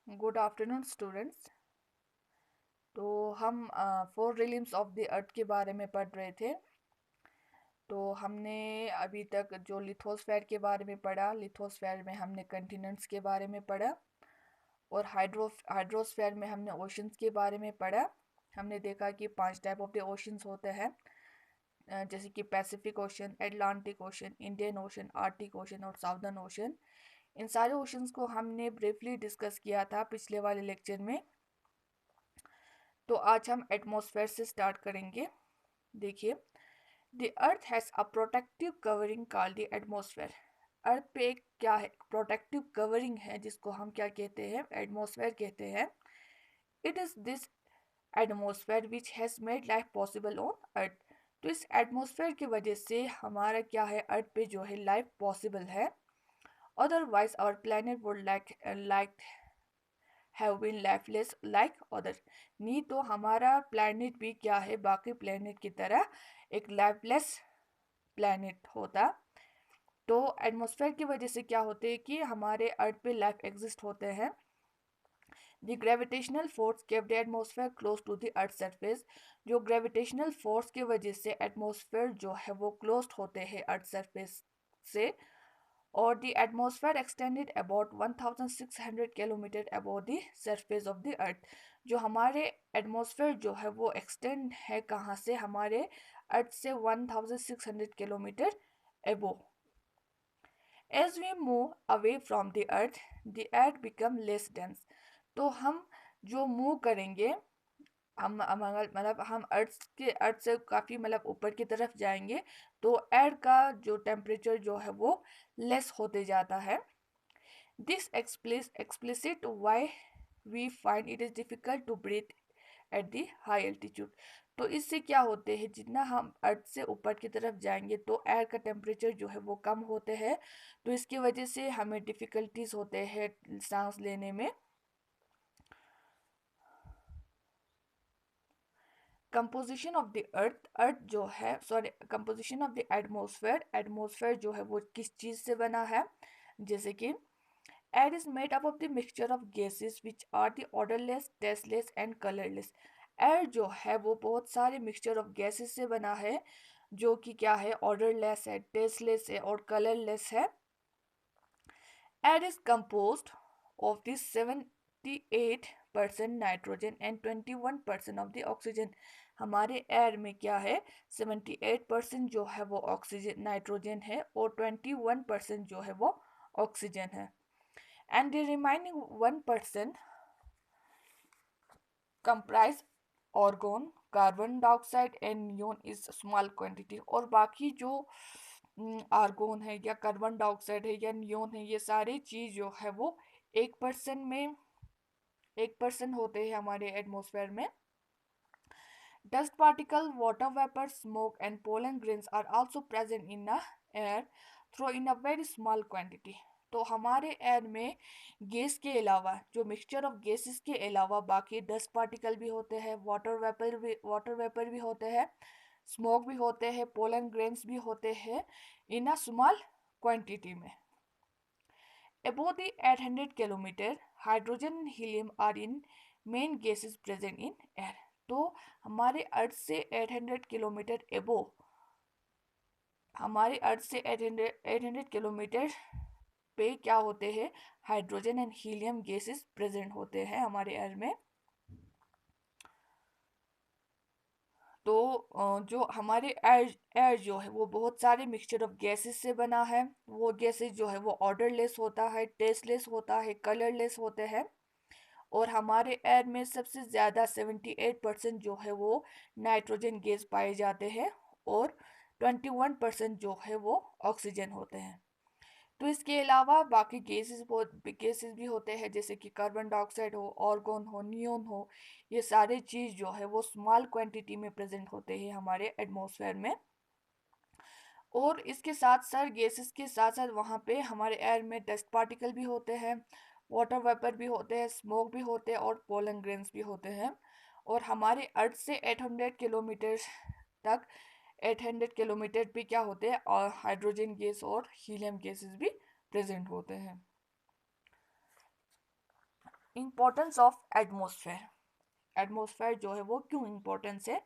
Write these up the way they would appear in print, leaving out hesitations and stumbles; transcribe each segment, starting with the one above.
Good afternoon students. तो हम four रिलिम्स of the earth के बारे में पढ़ रहे थे। तो हमने अभी तक जो लिथोस्फेयर के बारे में पढ़ा, लिथोस्फेयर में हमने कंटिनेंट्स के बारे में पढ़ा, और हाइड्रोस्फेयर में हमने ओशंस के बारे में पढ़ा। हमने देखा कि 5 टाइप ऑफ द ओशंस होते हैं, जैसे कि Pacific ocean, Atlantic ocean, Indian ocean, Arctic ocean और साउदर्न ओशन। इन सारे ओशंस को हमने ब्रीफली डिस्कस किया था पिछले वाले लेक्चर में। तो आज हम एटमॉस्फेयर से स्टार्ट करेंगे। देखिए, the earth has a protective covering called the atmosphere. Earth पे एक क्या है, प्रोटेक्टिव कवरिंग है, जिसको हम क्या कहते हैं, एटमॉस्फेयर कहते हैं। It is this atmosphere which has made life possible on earth. तो इस एटमॉस्फेयर की वजह से हमारा क्या है, अर्थ पे जो है लाइफ पॉसिबल है। Otherwise our planet would like have been lifeless like other. नहीं तो हमारा प्लैनेट भी क्या है, बाकी प्लैनेट की तरह एक लाइफलेस प्लैनेट होता। तो एटमॉस्फेयर की वजह से क्या होते हैं कि हमारे अर्थ पे लाइफ एग्जिस्ट होते हैं। The gravitational force kept the atmosphere close to the earth surface. जो ग्रेविटेशनल फोर्स की वजह से एटमॉस्फेयर जो है वो क्लोज होते हैं अर्थ सरफेस से। और the atmosphere extended about 1600 kilometre above the surface of the earth। जो हमारे एटमॉस्फेयर जो है वो एक्सटेंड है कहाँ से, हमारे अर्थ से 1600 kilometre above। as we move away from the earth become less dense। तो हम जो मूव करेंगे, हम अगर मतलब हम अर्थ से काफ़ी मतलब ऊपर की तरफ जाएंगे, तो एयर का जो टेम्परेचर जो है वो लेस होते जाता है। This explicit why we find it is difficult to breathe at the high altitude। तो इससे क्या होते हैं, जितना हम अर्थ से ऊपर की तरफ जाएंगे तो एयर का टेम्परेचर जो है वो कम होते हैं। तो इसकी वजह से हमें डिफ़िकल्टीज होते हैं सांस लेने में। कंपोजिशन ऑफ द अर्थ जो है, sorry, composition of the atmosphere जो है वो किस चीज़ से बना है। जैसे कि air is made up of the mixture of gases which are the odourless, tasteless and colourless. Air जो है वो बहुत सारे मिक्सचर ऑफ गैसेस से बना है, जो कि क्या है, ऑर्डरलेस है, टेस्टलेस है और कलरलेस है। Air is composed of this 78% nitrogen and 21% of the oxygen. हमारे एयर में क्या है, 78% जो है वो ऑक्सीजन नाइट्रोजन है और 21% जो है वो ऑक्सीजन है। And the remaining 1% comprise argon, carbon dioxide and neon is small quantity. और बाकी जो आर्गोन है या कार्बन डाइऑक्साइड है या नियोन है, ये सारी चीज़ जो है वो 1% में 1% होते हैं हमारे एटमॉस्फेयर में। Dust particle, water vapor, smoke and pollen grains are also present in the air, though in a very small quantity। तो हमारे एयर में गैस के अलावा, जो मिक्सचर ऑफ गैसेस के अलावा, बाकी डस्ट पार्टिकल भी होते हैं, वाटर वेपर भी होते हैं, स्मोक भी होते हैं, पोलन ग्रेन्स भी होते हैं इन अ स्मॉल क्वांटिटी में। Above the 800 kilometre hydrogen and helium are in main gases present in air. तो हमारे अर्थ से 800 किलोमीटर एबो, हमारे अर्थ से 800 किलोमीटर पे क्या होते हैं, hydrogen and helium gases present होते हैं हमारे एयर में। तो जो हमारे एयर जो है वो बहुत सारे मिक्सचर ऑफ गैसेस से बना है। वो गैसेस जो है वो ऑर्डरलेस होता है, टेस्टलेस होता है, कलरलेस होते हैं। और हमारे एयर में सबसे ज़्यादा 78% जो है वो नाइट्रोजन गैस पाए जाते हैं और 21% जो है वो ऑक्सीजन होते हैं। तो इसके अलावा बाकी गैसेस भी होते हैं, जैसे कि कार्बन डाइऑक्साइड हो, ऑर्गन हो, नियोन हो। ये सारे चीज़ जो है वो स्मॉल क्वांटिटी में प्रेजेंट होते हैं हमारे एटमॉस्फेयर में। और इसके साथ साथ गैसेस के साथ साथ वहाँ पे हमारे एयर में डस्ट पार्टिकल भी होते हैं, वाटर वेपर भी होते हैं, स्मोक भी होते हैं और पोलन ग्रेन्स भी होते हैं। और हमारे अर्थ से 800 किलोमीटर तक, 800 किलोमीटर पे क्या होते हैं, और हाइड्रोजन गैस और हीलियम गैसेस भी प्रेजेंट होते हैं। Importance of atmosphere. एटमोसफेयर जो है वो क्यों इम्पोर्टेंस है?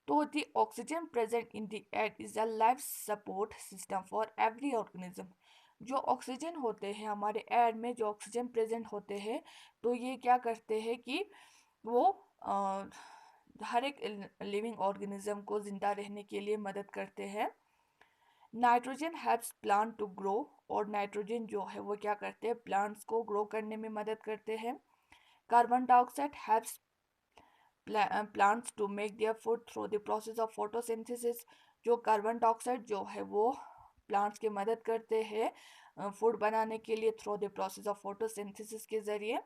तो the oxygen present in the air is a life support system for every organism. जो ऑक्सीजन होते हैं हमारे एयर में, जो ऑक्सीजन प्रेजेंट होते हैं, तो ये क्या करते हैं कि वो हर एक लिविंग ऑर्गेनिज्म को जिंदा रहने के लिए मदद करते हैं। Nitrogen helps plant to grow, और नाइट्रोजन जो है वो क्या करते हैं, प्लांट्स को ग्रो करने में मदद करते हैं। Carbon dioxide helps plants to make their food through the process of photosynthesis। जो कार्बन डाइऑक्साइड जो है वो प्लांट्स की मदद करते हैं फूड बनाने के लिए through the process of photosynthesis के जरिए।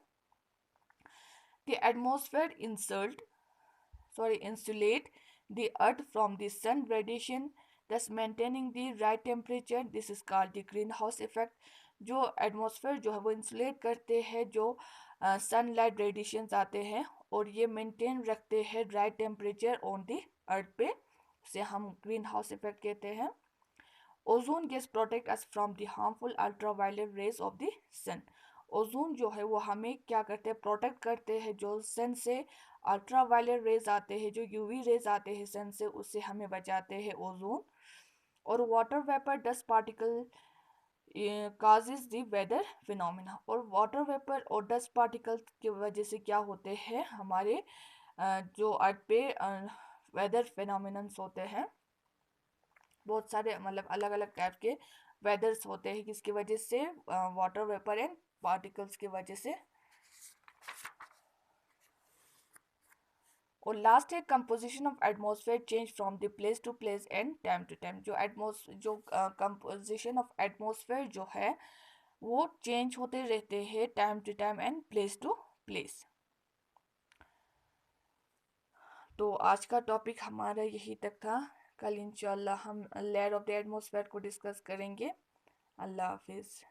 The atmosphere insulate the earth from the sun radiation, thus maintaining the right temperature। This is called the greenhouse effect। जो एटमॉस्फेयर जो है वो इंसुलेट करते हैं जो सनलाइट रेडिएशंस आते हैं, और ये मेंटेन रखते हैं right temperature on the earth पे, से हम ग्रीन हाउस इफेक्ट कहते हैं। Ozone gas protect us from the harmful ultraviolet rays of the sun. Ozone जो है वो हमें क्या करते हैं, प्रोटेक्ट करते हैं जो सन से अल्ट्रावायलेट रेज आते हैं, जो यूवी रेज आते हैं सन से, उससे हमें बचाते हैं ओजोन। और water vapour dust particle causes the weather phenomena. और वाटर वेपर और डस्ट पार्टिकल्स की वजह से क्या होते हैं, हमारे जो अर्थ पे वेदर फिनोमिनन्स होते हैं, बहुत सारे मतलब अलग अलग टाइप के वेदर्स होते हैं, किसकी वजह से, वाटर वेपर एंड पार्टिकल्स की वजह से। और लास्ट है composition of atmosphere change from the place to place and time to time. जो कंपोजिशन ऑफ एटमॉस्फेयर जो है वो चेंज होते रहते हैं time to time and place to place. तो आज का टॉपिक हमारा यही तक था। कल इंशाल्लाह हम लेयर ऑफ द एटमॉस्फेयर को डिस्कस करेंगे। अल्लाह हाफिज़।